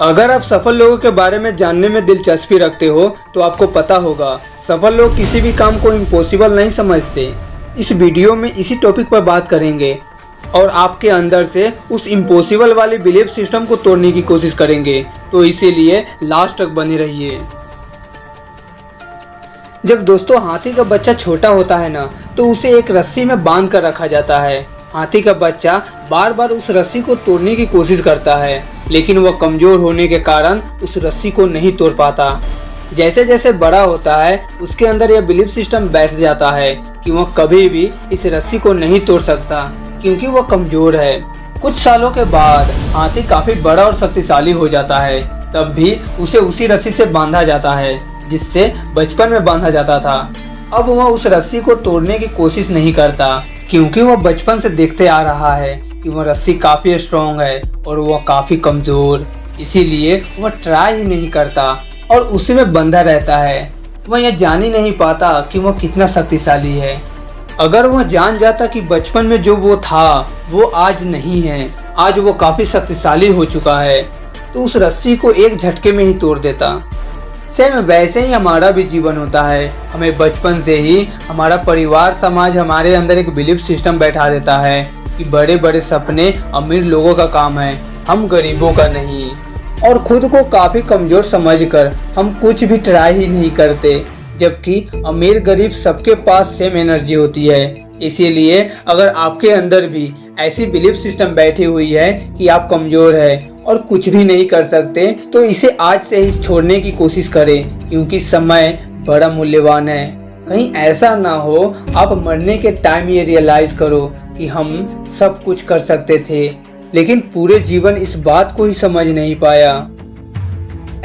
अगर आप सफल लोगों के बारे में जानने में दिलचस्पी रखते हो तो आपको पता होगा सफल लोग किसी भी काम को इम्पॉसिबल नहीं समझते। इस वीडियो में इसी टॉपिक पर बात करेंगे और आपके अंदर से उस इम्पॉसिबल वाली बिलीफ सिस्टम को तोड़ने की कोशिश करेंगे, तो इसीलिए लास्ट तक बने रहिए। जब दोस्तों हाथी का बच्चा छोटा होता है ना, तो उसे एक रस्सी में बांध कर रखा जाता है। हाथी का बच्चा बार बार उस रस्सी को तोड़ने की कोशिश करता है, लेकिन वह कमजोर होने के कारण उस रस्सी को नहीं तोड़ पाता। जैसे जैसे बड़ा होता है उसके अंदर यह बिलीफ सिस्टम बैठ जाता है कि वह कभी भी इस रस्सी को नहीं तोड़ सकता क्योंकि वह कमजोर है। कुछ सालों के बाद हाथी काफी बड़ा और शक्तिशाली हो जाता है, तब भी उसे उसी रस्सी से बांधा जाता है जिससे बचपन में बांधा जाता था। अब वह उस रस्सी को तोड़ने की कोशिश नहीं करता क्योंकि वह बचपन से देखते आ रहा है कि वह रस्सी काफी स्ट्रॉन्ग है और वह काफी कमजोर, इसीलिए वह ट्राई ही नहीं करता और उसी में बंधा रहता है। वह यह जान ही नहीं पाता कि वह कितना शक्तिशाली है। अगर वह जान जाता कि बचपन में जो वो था वो आज नहीं है, आज वो काफी शक्तिशाली हो चुका है, तो उस रस्सी को एक झटके में ही तोड़ देता। सेम वैसे ही हमारा भी जीवन होता है। हमें बचपन से ही हमारा परिवार समाज हमारे अंदर एक बिलीफ सिस्टम बैठा देता है कि बड़े बड़े सपने अमीर लोगों का काम है, हम गरीबों का नहीं, और खुद को काफ़ी कमज़ोर समझकर हम कुछ भी ट्राई ही नहीं करते, जबकि अमीर गरीब सबके पास सेम एनर्जी होती है। इसीलिए अगर आपके अंदर भी ऐसी बिलीफ सिस्टम बैठी हुई है कि आप कमज़ोर है और कुछ भी नहीं कर सकते, तो इसे आज से ही छोड़ने की कोशिश करें क्योंकि समय बड़ा मूल्यवान है। कहीं ऐसा ना हो आप मरने के टाइम ये रियलाइज़ करो कि हम सब कुछ कर सकते थे, लेकिन पूरे जीवन इस बात को ही समझ नहीं पाया।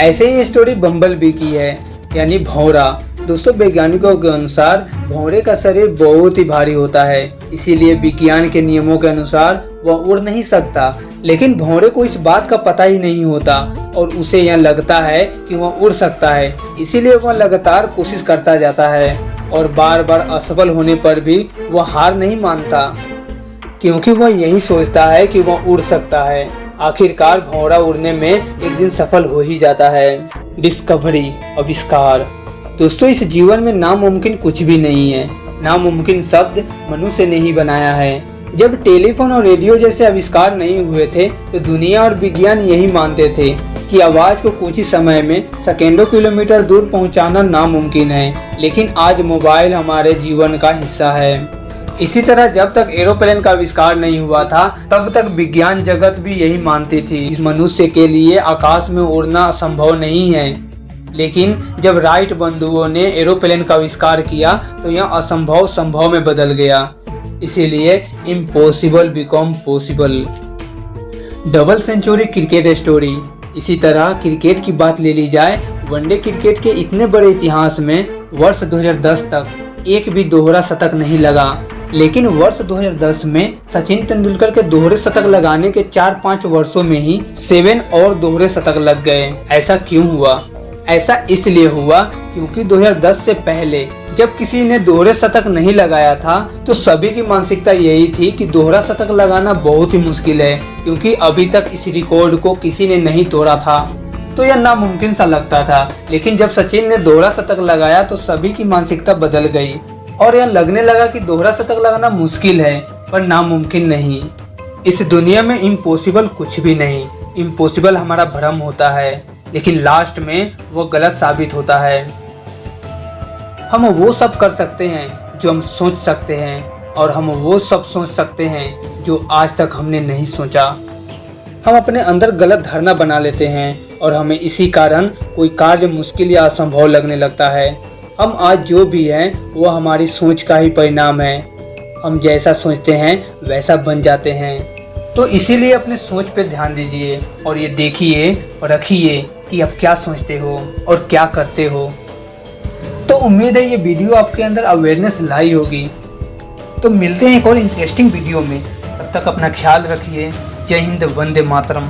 ऐसे ही स्टोरी बम्बल बी की है, यानी भौंरा। दोस्तों वैज्ञानिकों के अनुसार भौंरे का शरीर बहुत ही भारी होता है, इसीलिए विज्ञान के नियमों के अनुसार वह उड़ नहीं सकता। लेकिन भौंरे को इस बात का पता ही नहीं होता और उसे यह लगता है कि वह उड़ सकता है, इसीलिए वह लगातार कोशिश करता जाता है और बार बार असफल होने पर भी वह हार नहीं मानता क्योंकि वह यही सोचता है कि वह उड़ सकता है। आखिरकार भौंरा उड़ने में एक दिन सफल हो ही जाता है। डिस्कवरी, आविष्कार। दोस्तों इस जीवन में नामुमकिन कुछ भी नहीं है। नामुमकिन शब्द मनुष्य ने ही बनाया है। जब टेलीफोन और रेडियो जैसे आविष्कार नहीं हुए थे तो दुनिया और विज्ञान यही मानते थे कि आवाज को कुछ ही समय में सेकेंडों किलोमीटर दूर पहुंचाना नामुमकिन है, लेकिन आज मोबाइल हमारे जीवन का हिस्सा है। इसी तरह जब तक एरोप्लेन का आविष्कार नहीं हुआ था तब तक विज्ञान जगत भी यही मानती थी इस मनुष्य के लिए आकाश में उड़ना संभव नहीं है। लेकिन जब राइट बंधुओं ने एरोप्लेन का आविष्कार किया तो यह असंभव संभव में बदल गया, इसीलिए impossible become possible. Double century cricket story. इसी तरह क्रिकेट की बात ले ली जाए, वनडे क्रिकेट के इतने बड़े इतिहास में वर्ष 2010 तक एक भी दोहरा शतक नहीं लगा, लेकिन वर्ष 2010 में सचिन तेंदुलकर के दोहरे शतक लगाने के 4-5 वर्षों में ही 7 और दोहरे शतक लग गए। ऐसा क्यों हुआ? ऐसा इसलिए हुआ क्योंकि 2010 से पहले जब किसी ने दोहरे शतक नहीं लगाया था तो सभी की मानसिकता यही थी कि दोहरा शतक लगाना बहुत ही मुश्किल है, क्योंकि अभी तक इस रिकॉर्ड को किसी ने नहीं तोड़ा था, तो यह नामुमकिन सा लगता था। लेकिन जब सचिन ने दोहरा शतक लगाया तो सभी की मानसिकता बदल गई और यह लगने लगा कि दोहरा शतक लगाना मुश्किल है पर नामुमकिन नहीं। इस दुनिया में इम्पॉसिबल कुछ भी नहीं। इम्पॉसिबल हमारा भ्रम होता है, लेकिन लास्ट में वो गलत साबित होता है। हम वो सब कर सकते हैं जो हम सोच सकते हैं, और हम वो सब सोच सकते हैं जो आज तक हमने नहीं सोचा। हम अपने अंदर गलत धारणा बना लेते हैं और हमें इसी कारण कोई कार्य मुश्किल या असंभव लगने लगता है। हम आज जो भी हैं वो हमारी सोच का ही परिणाम है। हम जैसा सोचते हैं वैसा बन जाते हैं। तो इसीलिए अपने सोच पर ध्यान दीजिए और ये देखिए और रखिए कि आप क्या सोचते हो और क्या करते हो। तो उम्मीद है ये वीडियो आपके अंदर अवेयरनेस लाई होगी। तो मिलते हैं एक और इंटरेस्टिंग वीडियो में, तब तक अपना ख्याल रखिए। जय हिंद, वंदे मातरम।